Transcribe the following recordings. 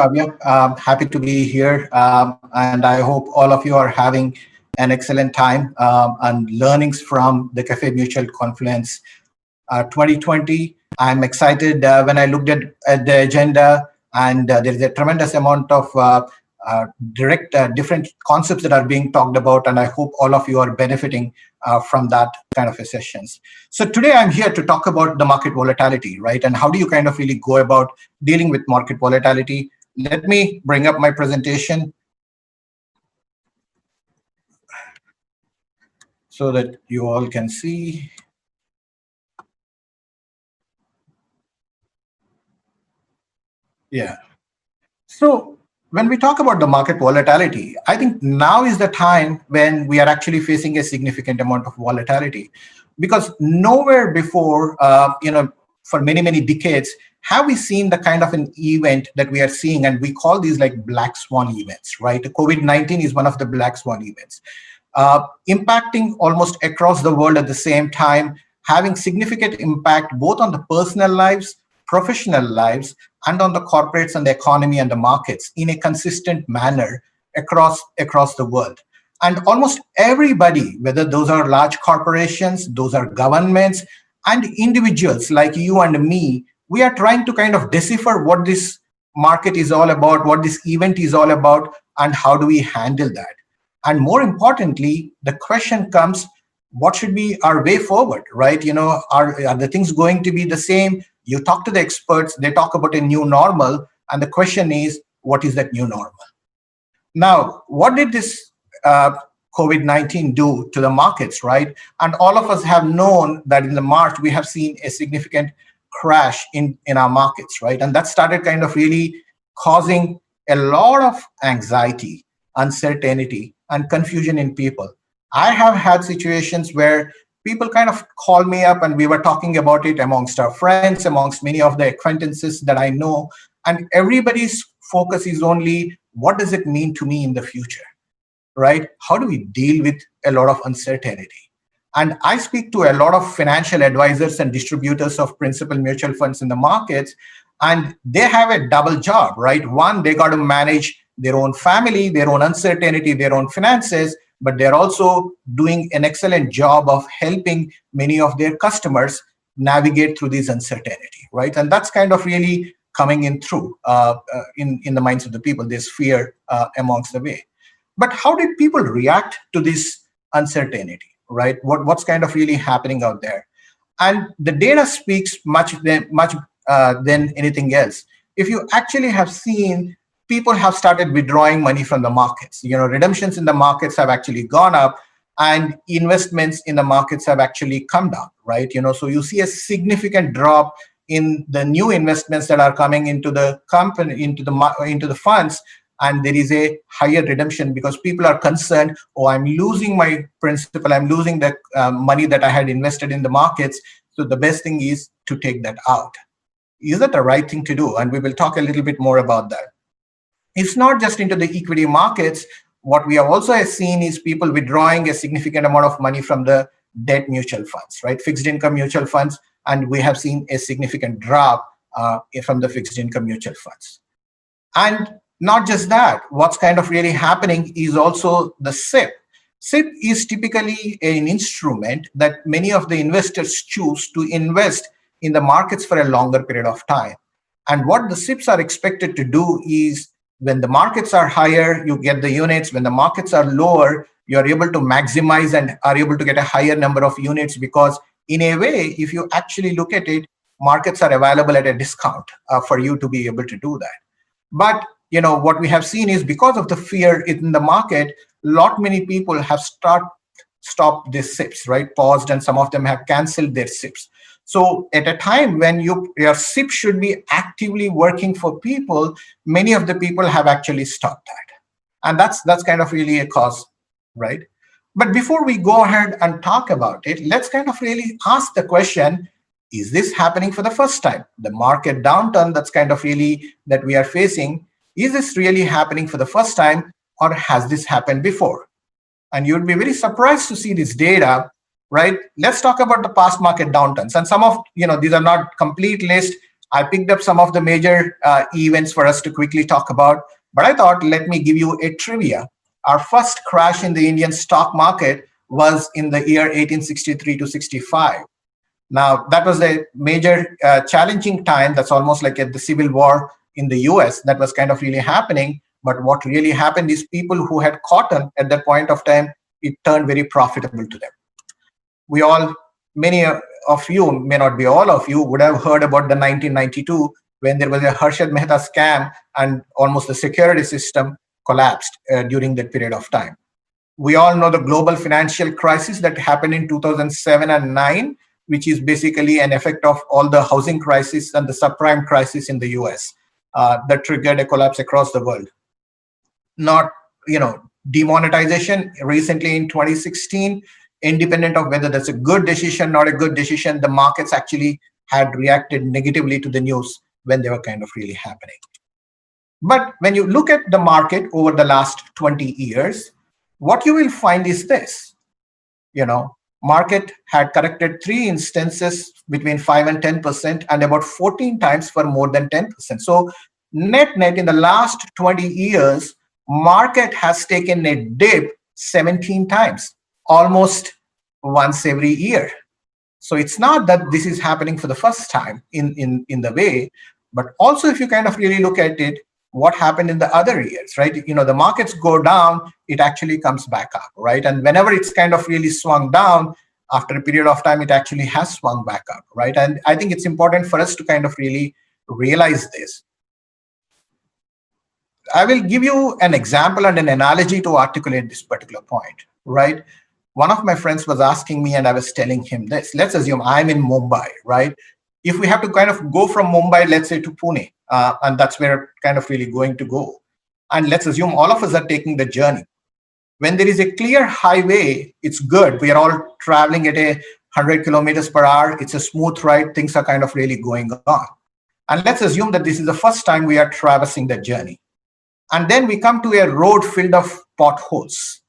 Kavya. Happy to be here. And I hope all of you are having an excellent time and learnings from the Cafe Mutual Conference 2020. I'm excited when I looked at the agenda, and there is a tremendous amount of different concepts that are being talked about, and I hope all of you are benefiting from that kind of a sessions. So today I'm here to talk about the market volatility, right? And how do you kind of really go about dealing with market volatility? Let me bring up my presentation so that you all can see. Yeah. So when we talk about the market volatility, I think now is the time when we are actually facing a significant amount of volatility, because nowhere before, for many, many decades, have we seen the kind of an event that we are seeing, and we call these like black swan events, right? COVID-19 is one of the black swan events, impacting almost across the world at the same time, having significant impact both on the personal lives, professional lives, and on the corporates and the economy and the markets in a consistent manner across the world. And almost everybody, whether those are large corporations, those are governments, and individuals like you and me, we are trying to kind of decipher what this market is all about, what this event is all about, and how do we handle that. And more importantly, the question comes, what should be our way forward, right? Are the things going to be the same? You talk to the experts, they talk about a new normal, and the question is, what is that new normal? Now, what did this COVID-19 do to the markets, right? And all of us have known that in the March, we have seen a significant crash in our markets, right? And that started kind of really causing a lot of anxiety, uncertainty, and confusion in people. I have had situations where people kind of call me up and we were talking about it amongst our friends, amongst many of the acquaintances that I know, and everybody's focus is only, what does it mean to me in the future, right? How do we deal with a lot of uncertainty? And I speak to a lot of financial advisors and distributors of principal mutual funds in the markets, and they have a double job, right? One, they got to manage their own family, their own uncertainty, their own finances, but they're also doing an excellent job of helping many of their customers navigate through this uncertainty, right? And that's kind of really coming in through in the minds of the people, this fear amongst the way. But how did people react to this uncertainty, right? What's kind of really happening out there? And the data speaks much than anything else. If you actually have seen, people have started withdrawing money from the markets. Redemptions in the markets have actually gone up, and investments in the markets have actually come down, right? So you see a significant drop in the new investments that are coming into the company, into the funds, and there is a higher redemption because people are concerned, oh, I'm losing my principal, I'm losing the money that I had invested in the markets. So the best thing is to take that out. Is that the right thing to do? And we will talk a little bit more about that. It's not just into the equity markets. What we have also seen is people withdrawing a significant amount of money from the debt mutual funds, right? Fixed income mutual funds. And we have seen a significant drop from the fixed income mutual funds. And not just that, what's kind of really happening is also the SIP. SIP is typically an instrument that many of the investors choose to invest in the markets for a longer period of time. And what the SIPs are expected to do is, when the markets are higher, you get the units. When the markets are lower, you are able to maximize and are able to get a higher number of units, because in a way, if you actually look at it, markets are available at a discount for you to be able to do that. But what we have seen is, because of the fear in the market, many people have stopped these SIPs, right? Paused, and some of them have canceled their SIPs. So at a time when your SIP should be actively working for people, many of the people have actually stopped that. And that's kind of really a cause, right? But before we go ahead and talk about it, let's kind of really ask the question, is this happening for the first time? The market downturn that's kind of really that we are facing, is this really happening for the first time, or has this happened before? And you'd be very surprised to see this data, right? Let's talk about the past market downturns. And some of, these are not complete list. I picked up some of the major events for us to quickly talk about, but I thought let me give you a trivia. Our first crash in the Indian stock market was in the year 1863 to 65. Now, that was a major challenging time. That's almost like the civil war in the US that was kind of really happening. But what really happened is people who had cotton at that point of time, it turned very profitable to them. We all, many of you, may not be all of you, would have heard about the 1992 when there was a Harshad Mehta scam and almost the security system collapsed during that period of time. We all know the global financial crisis that happened in 2007 and 9, which is basically an effect of all the housing crisis and the subprime crisis in the US that triggered a collapse across the world. Not, demonetization recently in 2016, independent of whether that's a good decision, not a good decision, the markets actually had reacted negatively to the news when they were kind of really happening. But when you look at the market over the last 20 years, what you will find is this. Market had corrected 3 instances between 5 and 10% and about 14 times for more than 10%. So net in the last 20 years, market has taken a dip 17 times, almost once every year. So it's not that this is happening for the first time in the way, but also if you kind of really look at it, what happened in the other years, right? The markets go down, it actually comes back up, right? And whenever it's kind of really swung down, after a period of time, it actually has swung back up, right? And I think it's important for us to kind of really realize this. I will give you an example and an analogy to articulate this particular point, right? One of my friends was asking me, and I was telling him this. Let's assume I'm in Mumbai, right? If we have to kind of go from Mumbai, let's say to Pune, and that's where we're kind of really going to go. And let's assume all of us are taking the journey. When there is a clear highway, it's good. We are all traveling at 100 kilometers per hour. It's a smooth ride. Things are kind of really going on. And let's assume that this is the first time we are traversing the journey. And then we come to a road filled of potholes.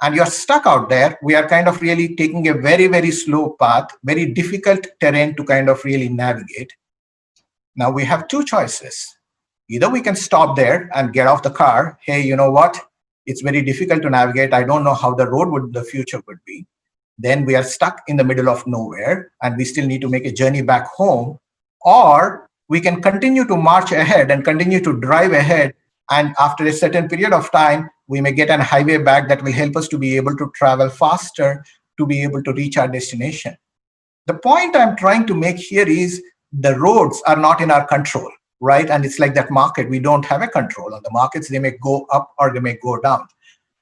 And you're stuck out there. We are kind of really taking a very, very slow path, very difficult terrain to kind of really navigate. Now we have two choices. Either we can stop there and get off the car. Hey, you know what? It's very difficult to navigate. I don't know how the future would be. Then we are stuck in the middle of nowhere and we still need to make a journey back home. Or we can continue to march ahead and continue to drive ahead. And after a certain period of time, we may get a highway back that will help us to be able to travel faster, to be able to reach our destination. The point I'm trying to make here is the roads are not in our control, right? And it's like that market. We don't have a control on the markets. They may go up or they may go down.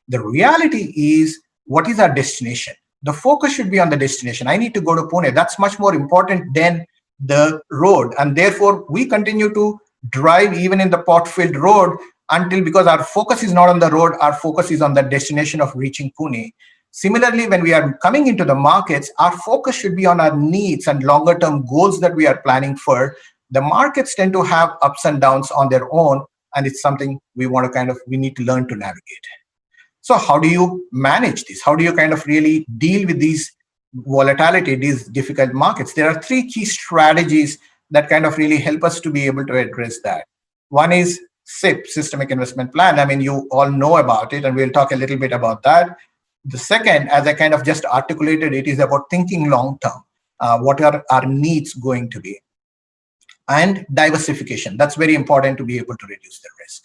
The reality is, what is our destination? The focus should be on the destination. I need to go to Pune. That's much more important than the road. And therefore, we continue to drive even in the pot-filled road until, because our focus is not on the road, our focus is on the destination of reaching Pune. Similarly, when we are coming into the markets, our focus should be on our needs and longer term goals that we are planning for. The markets tend to have ups and downs on their own, and it's something we need to learn to navigate. So how do you manage this? How do you kind of really deal with these volatility, these difficult markets? There are three key strategies that kind of really help us to be able to address that. One is SIP, Systemic Investment Plan. I mean, you all know about it, and we'll talk a little bit about that. The second, as I kind of just articulated, it is about thinking long term. What are our needs going to be? And diversification. That's very important to be able to reduce the risk.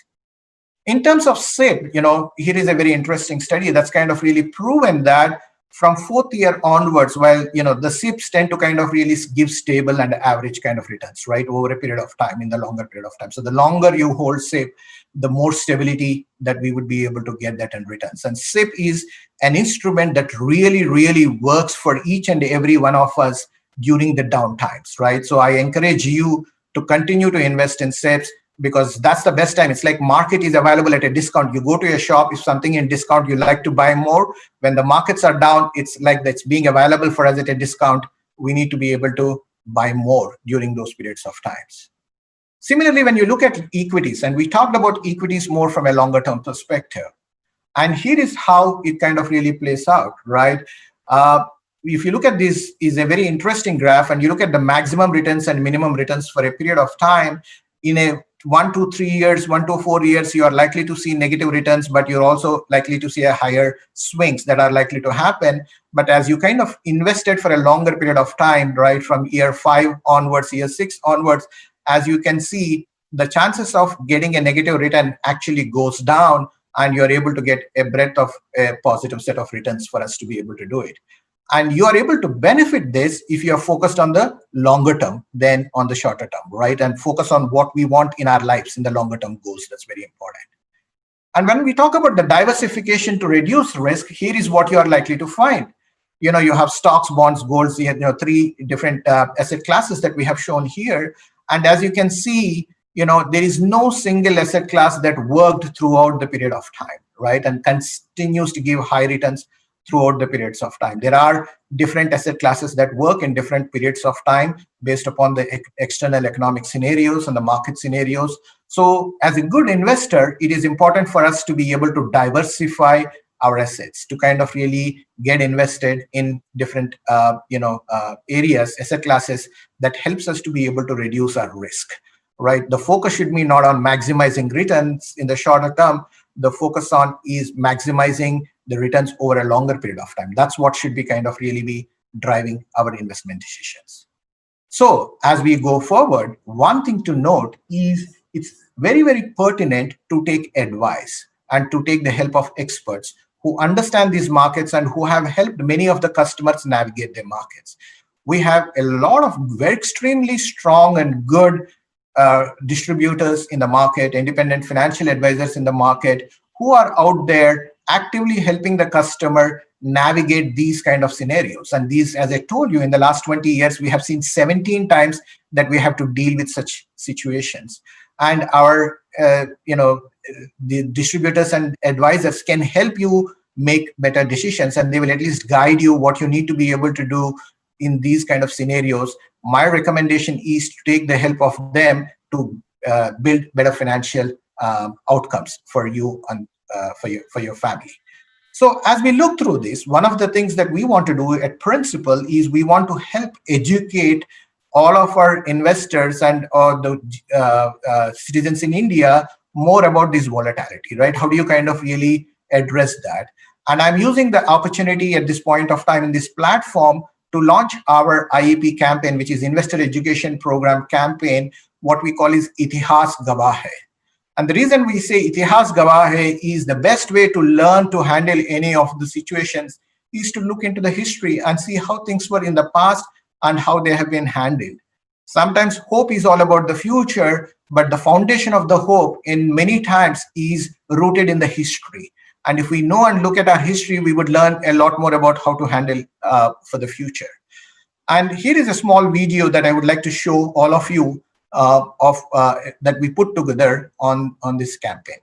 In terms of SIP, here is a very interesting study that's kind of really proven that from fourth year onwards, while the SIPs tend to kind of really give stable and average kind of returns, right, over a period of time, in the longer period of time. So the longer you hold SIP, the more stability that we would be able to get that in returns. And SIP is an instrument that really, really works for each and every one of us during the down times, right? So I encourage you to continue to invest in SIPs, because that's the best time. It's like market is available at a discount. You go to a shop, if something in discount, you like to buy more. When the markets are down, it's like that's being available for us at a discount. We need to be able to buy more during those periods of times. Similarly, when you look at equities, and we talked about equities more from a longer term perspective, and here is how it kind of really plays out, right? if you look at this, is a very interesting graph, and you look at the maximum returns and minimum returns for a period of time. In a 1 to 3 years, 1 to 4 years, you are likely to see negative returns, but you're also likely to see a higher swings that are likely to happen. But as you kind of invested for a longer period of time, right, from year 5 onwards, year 6 onwards, as you can see, the chances of getting a negative return actually goes down, and you're able to get a breadth of a positive set of returns for us to be able to do it. And you are able to benefit this if you are focused on the longer term than on the shorter term, right? And focus on what we want in our lives in the longer term goals. That's very important. And when we talk about the diversification to reduce risk, here is what you are likely to find. You have stocks, bonds, golds, three different asset classes that we have shown here. And as you can see, there is no single asset class that worked throughout the period of time, right? And continues to give high returns throughout the periods of time. There are different asset classes that work in different periods of time based upon the external economic scenarios and the market scenarios. So as a good investor, it is important for us to be able to diversify our assets, to kind of really get invested in different areas, asset classes that helps us to be able to reduce our risk, right? The focus should be not on maximizing returns in the shorter term. The focus on is maximizing the returns over a longer period of time. That's what should be kind of really be driving our investment decisions. So as we go forward, one thing to note is it's very, very pertinent to take advice and to take the help of experts who understand these markets and who have helped many of the customers navigate their markets. We have a lot of very extremely strong and good distributors in the market, independent financial advisors in the market, who are out there actively helping the customer navigate these kind of scenarios. And these, as I told you, in the last 20 years, we have seen 17 times that we have to deal with such situations. And our, the distributors and advisors can help you make better decisions, and they will at least guide you what you need to be able to do in these kind of scenarios. My recommendation is to take the help of them to build better financial outcomes for you and for your family. So as we look through this, one of the things that we want to do at Principal is we want to help educate all of our investors and the citizens in India more about this volatility, right? How do you kind of really address that? And I'm using the opportunity at this point of time in this platform to launch our IEP campaign, which is Investor Education Program campaign. What we call is Itihas Gawah Hai. And the reason we say Itihas Gawah Hai is the best way to learn to handle any of the situations is to look into the history and see how things were in the past and how they have been handled. Sometimes hope is all about the future, but the foundation of the hope in many times is rooted in the history. And if we know and look at our history, we would learn a lot more about how to handle for the future. And here is a small video that I would like to show all of you that we put together on this campaign.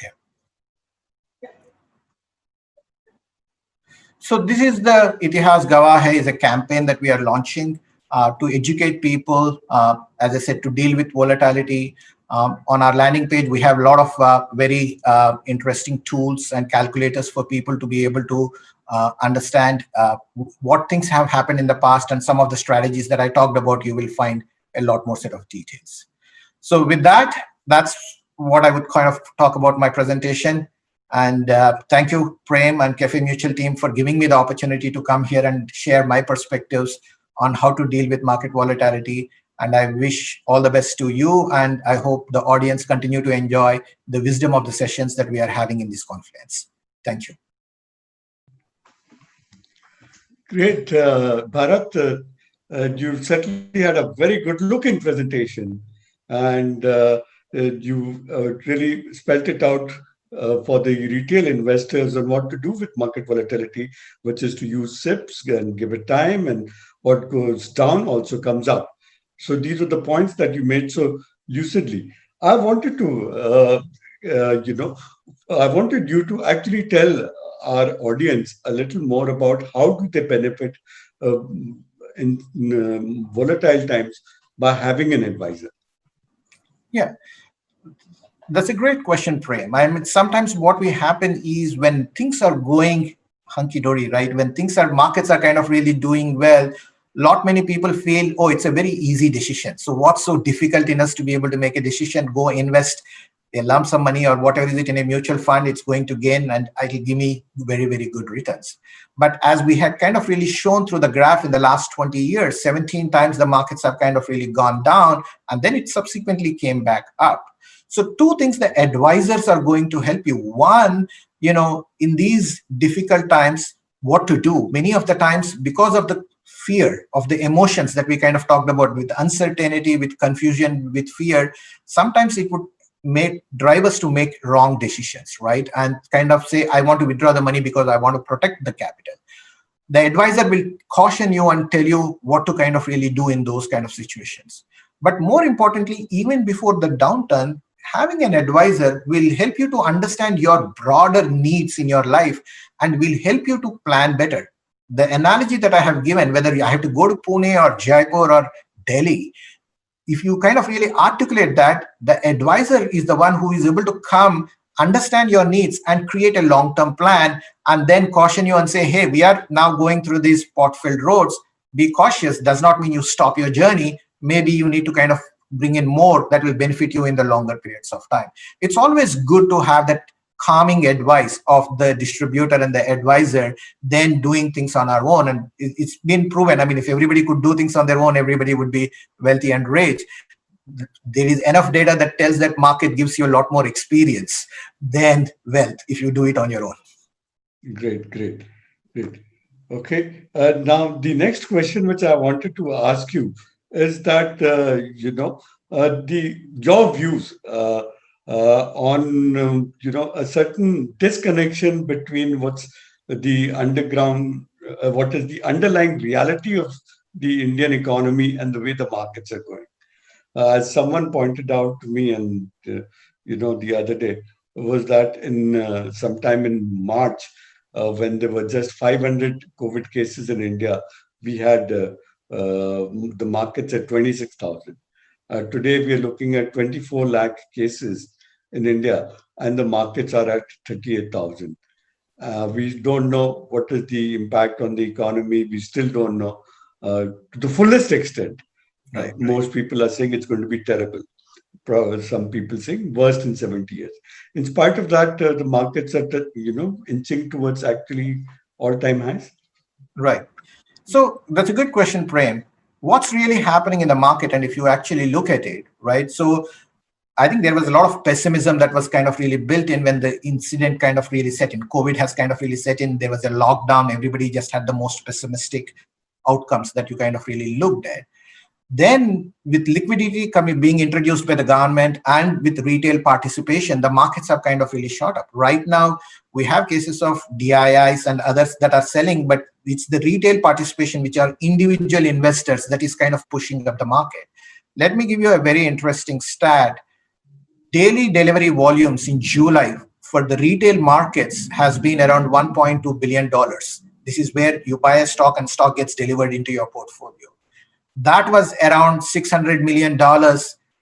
Yeah. So this is the Itihas Gawah Hai is a campaign that we are launching to educate people, as I said, to deal with volatility. On our landing page, we have a lot of very interesting tools and calculators for people to be able to understand what things have happened in the past, and some of the strategies that I talked about, you will find a lot more set of details. So with that, that's what I would kind of talk about my presentation. And thank you, Prem and Cafe Mutual team, for giving me the opportunity to come here and share my perspectives on how to deal with market volatility. And I wish all the best to you. And I hope the audience continue to enjoy the wisdom of the sessions that we are having in this conference. Thank you. Great, Bharat. You certainly had a very good looking presentation, and you really spelled it out for the retail investors on what to do with market volatility, which is to use SIPs and give it time, and what goes down also comes up. So these are the points that you made so lucidly. I wanted to, you know, I wanted you to actually tell our audience a little more about how do they benefit uh, in volatile times by having an advisor. Yeah, that's a great question, Prem. I mean, sometimes what we happen is when things are going hunky dory, right? When markets are kind of really doing well, lot many people feel, oh, it's a very easy decision. So what's so difficult in us to be able to make a decision? Go invest a lump sum money or whatever is it in a mutual fund. It's going to gain and it'll give me very, very good returns. But as we had kind of really shown through the graph in the last 20 years, 17 times the markets have kind of really gone down and then it subsequently came back up. So two things the advisors are going to help you. One, in these difficult times, what to do. Many of the times, because of the fear of the emotions that we kind of talked about with uncertainty, with confusion, with fear, sometimes it would make drive us to make wrong decisions, right? And kind of say, I want to withdraw the money because I want to protect the capital. The advisor will caution you and tell you what to kind of really do in those kind of situations. But more importantly, even before the downturn, having an advisor will help you to understand your broader needs in your life and will help you to plan better. The analogy that I have given, whether I have to go to Pune or Jaipur or Delhi, if you kind of really articulate that, the advisor is the one who is able to come, understand your needs, and create a long term plan, and then caution you and say, hey, we are now going through these pot-filled roads. Be cautious. Does not mean you stop your journey. Maybe you need to kind of bring in more that will benefit you in the longer periods of time. It's always good to have that calming advice of the distributor and the advisor than doing things on our own. And it's been proven. I mean, if everybody could do things on their own, everybody would be wealthy and rich. There is enough data that tells that market gives you a lot more experience than wealth if you do it on your own. Great, great, great. Okay. Now, the next question which I wanted to ask you is that the your views on a certain disconnection between what's the underground, what is the underlying reality of the Indian economy and the way the markets are going. As someone pointed out to me, and the other day, was that in sometime in March, when there were just 500 COVID cases in India, we had the markets at 26,000. Today, we are looking at 24 lakh cases in India, and the markets are at 38,000. We don't know what is the impact on the economy. We still don't know to the fullest extent. Right. Most people are saying it's going to be terrible. Some people saying worst in 70 years. In spite of that, the markets are, inching towards actually all-time highs. Right. So that's a good question, Prem. What's really happening in the market? And if you actually look at it, right? So I think there was a lot of pessimism that was kind of really built in when the incident kind of really set in. COVID has kind of really set in. There was a lockdown. Everybody just had the most pessimistic outcomes that you kind of really looked at. Then, with liquidity being introduced by the government and with retail participation, the markets have kind of really shot up. Right now, we have cases of DIIs and others that are selling, but it's the retail participation, which are individual investors, that is kind of pushing up the market. Let me give you a very interesting stat. Daily delivery volumes in July for the retail markets has been around $1.2 billion. This is where you buy a stock and stock gets delivered into your portfolio. That was around $600 million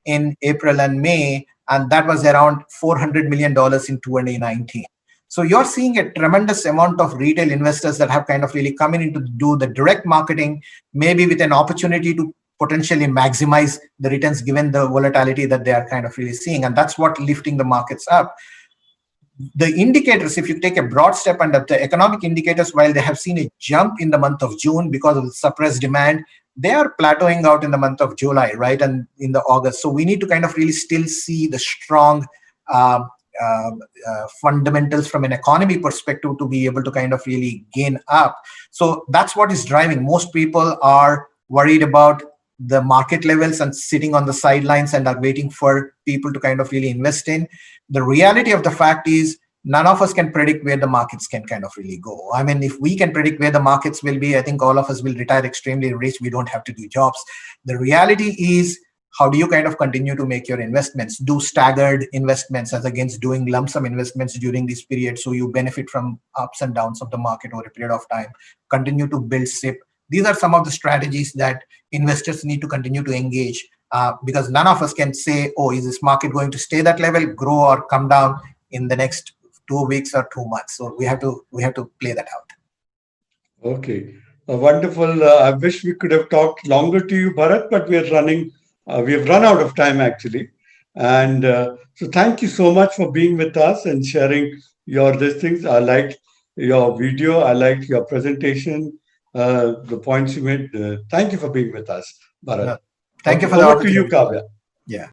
in April and May, and that was around $400 million in 2019. So you're seeing a tremendous amount of retail investors that have kind of really come in to do the direct marketing, maybe with an opportunity to potentially maximize the returns given the volatility that they are kind of really seeing. And that's what lifting the markets up. The indicators, if you take a broad step and the economic indicators, while they have seen a jump in the month of June because of the suppressed demand, they are plateauing out in the month of July, right? And in the August. So we need to kind of really still see the strong fundamentals from an economy perspective to be able to kind of really gain up. So that's what is driving. Most people are worried about the market levels and sitting on the sidelines and are waiting for people to kind of really invest in. The reality of the fact is none of us can predict where the markets can kind of really go. I mean, if we can predict where the markets will be, I think all of us will retire extremely rich. We don't have to do jobs. The reality is, how do you kind of continue to make your investments? Do staggered investments as against doing lump sum investments during this period, so you benefit from ups and downs of the market over a period of time. Continue to build SIP. These are some of the strategies that investors need to continue to engage, because none of us can say, oh, is this market going to stay that level, grow or come down in the next 2 weeks or 2 months. So we have to play that out. Okay, wonderful. I wish we could have talked longer to you, Bharat, but we are running. We have run out of time actually, and so thank you so much for being with us and sharing your these things. I liked your video. I liked your presentation. The points you made. Thank you for being with us, Bharat. No, thank you Okay, for the over to you, opportunity. Kavya. Yeah.